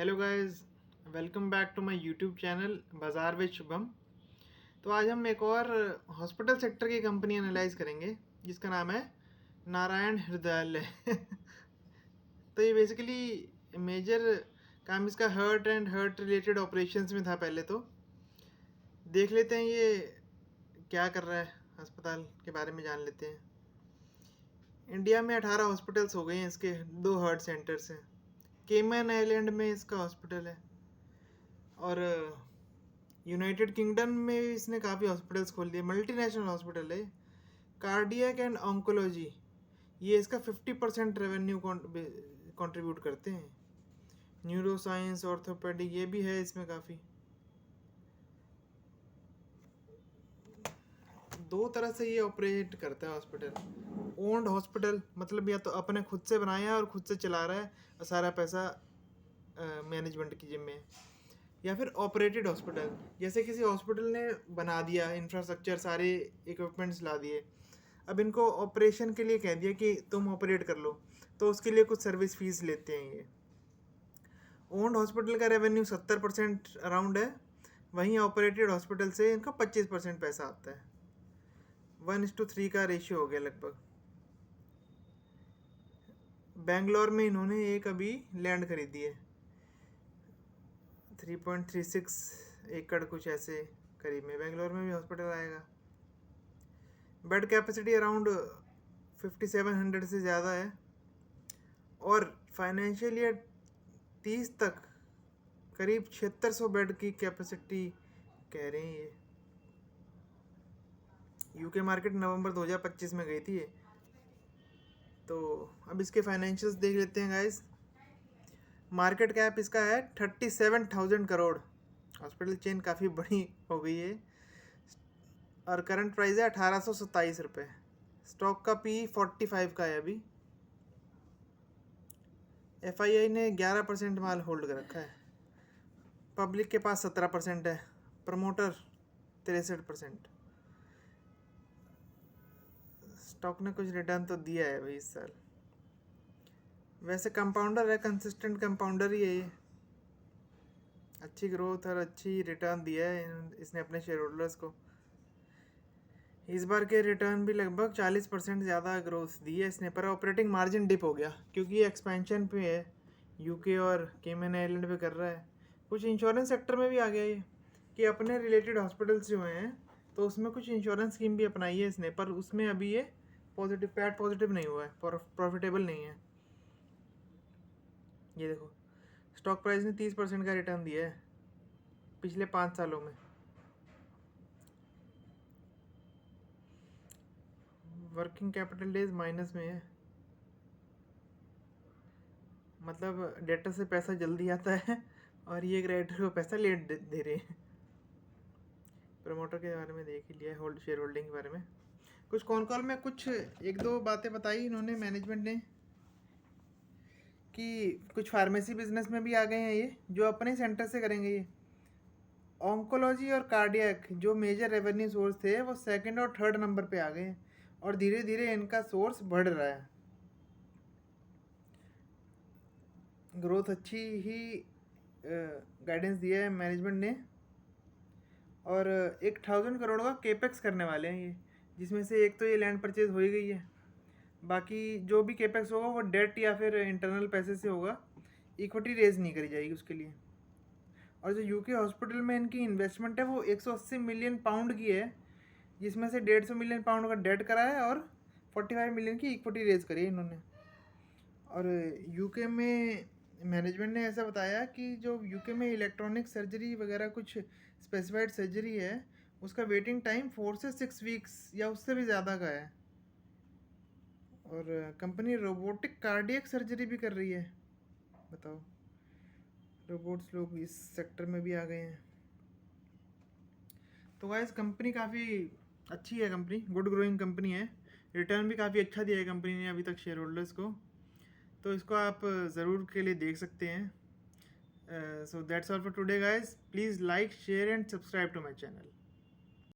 Hello guys, welcome back to my YouTube channel Bazaar with Shubham. तो आज हम एक और हॉस्पिटल सेक्टर की कंपनी एनालाइज करेंगे जिसका नाम है नारायण हृदयालय। तो ये बेसिकली मेजर काम इसका हार्ट रिलेटेड ऑपरेशंस में था। पहले तो देख लेते हैं ये क्या कर रहा है, अस्पताल के बारे में जान लेते हैं। इंडिया में 18 हॉस्पिटल्स हो गए हैं इसके, 2 हार्ट सेंटर्स हैं। केमन आइलैंड में इसका हॉस्पिटल है और यूनाइटेड किंगडम में भी इसने काफ़ी हॉस्पिटल्स खोल दिए। मल्टीनेशनल हॉस्पिटल है। कार्डियक एंड ऑन्कोलॉजी ये इसका 50% रेवेन्यू कंट्रीब्यूट करते हैं। न्यूरो साइंस, ऑर्थोपेडिक ये भी है इसमें काफ़ी। दो तरह से ये ऑपरेट करता है हॉस्पिटल। ओन्ड हॉस्पिटल मतलब या तो अपने खुद से बनाया है और खुद से चला रहा है और सारा पैसा मैनेजमेंट की जिम्मे है, या फिर ऑपरेटेड हॉस्पिटल जैसे किसी हॉस्पिटल ने बना दिया, इंफ्रास्ट्रक्चर सारे इक्विपमेंट्स ला दिए, अब इनको ऑपरेशन के लिए कह दिया कि तुम ऑपरेट कर लो, तो उसके लिए कुछ सर्विस फीस लेते हैं ये। ओन्ड हॉस्पिटल का रेवेन्यू 70% अराउंड है, वहीं ऑपरेटेड हॉस्पिटल से इनका 25% पैसा आता है। 1:3 का रेशियो हो गया लगभग। बेंगलोर में इन्होंने एक अभी लैंड खरीदी है, 3.36 एकड़ कुछ ऐसे करीब में। बेंगलोर में भी हॉस्पिटल आएगा। बेड कैपेसिटी अराउंड 5700 से ज़्यादा है और फाइनेंशियल ईयर 30 तक करीब 7600 बेड की कैपेसिटी कह रहे हैं ये। यूके मार्केट नवंबर 2025 में गई थी ये। तो अब इसके फाइनेंशियल्स देख लेते हैं गाइस। मार्केट कैप इसका है 37,000 करोड़। हॉस्पिटल चेन काफ़ी बड़ी हो गई है और करंट प्राइस है 1827 रुपये। स्टॉक का पी 45 का है अभी। FII ने 11% माल होल्ड कर रखा है। पब्लिक के पास 17% है। प्रमोटर 63%। स्टॉक ने कुछ रिटर्न तो दिया है भाई इस साल। वैसे कंपाउंडर है, कंसिस्टेंट कंपाउंडर ही है ये। अच्छी ग्रोथ और अच्छी रिटर्न दिया है इसने अपने शेयर होल्डर्स को। इस बार के रिटर्न भी लगभग 40% ज़्यादा ग्रोथ दी है इसने, पर ऑपरेटिंग मार्जिन डिप हो गया क्योंकि ये एक्सपेंशन पे है। यूके और केमन आइलैंड पे कर रहा है। कुछ इंश्योरेंस सेक्टर में भी आ गया ये कि अपने रिलेटेड हॉस्पिटल्स जो हैं तो उसमें कुछ इंश्योरेंस स्कीम भी अपनाई है इसने, पर उसमें अभी ये पैट पॉजिटिव नहीं हुआ है, प्रॉफिटेबल नहीं है। ये देखो, स्टॉक प्राइस ने 30% का रिटर्न दिया है पिछले 5 सालों में। वर्किंग कैपिटल डेज माइनस में है, मतलब डेटर से पैसा जल्दी आता है और ये क्रेडिटर को पैसा लेट दे रहे हैं। प्रमोटर के बारे में देख ही लिया, शेयर होल्डिंग के बारे में कुछ कॉन कॉल में कुछ 1-2 बातें बताई इन्होंने, मैनेजमेंट ने, कि कुछ फार्मेसी बिजनेस में भी आ गए हैं ये जो अपने सेंटर से करेंगे ये। ऑन्कोलॉजी और कार्डियक जो मेजर रेवेन्यू सोर्स थे वो 2nd और 3rd नंबर पे आ गए हैं और धीरे धीरे इनका सोर्स बढ़ रहा है। ग्रोथ अच्छी ही गाइडेंस दिया है मैनेजमेंट ने। और 1000 करोड़ का केपेक्स करने वाले हैं ये, जिसमें से एक तो ये लैंड परचेज हो ही गई है। बाकी जो भी केपेक्स होगा वो डेट या फिर इंटरनल पैसे से होगा, इक्विटी रेज नहीं करी जाएगी उसके लिए। और जो यूके हॉस्पिटल में इनकी इन्वेस्टमेंट है वो 180 मिलियन पाउंड की है, जिसमें से 150 मिलियन पाउंड का डेट करा है और 45 मिलियन की इक्विटी रेज करी है इन्होंने। और यूके में मैनेजमेंट ने ऐसा बताया कि जो यूके में इलेक्ट्रॉनिक सर्जरी वगैरह कुछ स्पेसिफाइड सर्जरी है उसका वेटिंग टाइम 4 से 6 वीक्स या उससे भी ज़्यादा का है। और कंपनी रोबोटिक कार्डियक सर्जरी भी कर रही है। बताओ, रोबोट्स लोग इस सेक्टर में भी आ गए हैं। तो गाइस कंपनी काफ़ी अच्छी है, कंपनी गुड ग्रोइंग कंपनी है। रिटर्न भी काफ़ी अच्छा दिया है कंपनी ने अभी तक शेयर होल्डर्स को, तो इसको आप ज़रूर के लिए देख सकते हैं। So that's all for today guys. Please like, share and subscribe to my channel.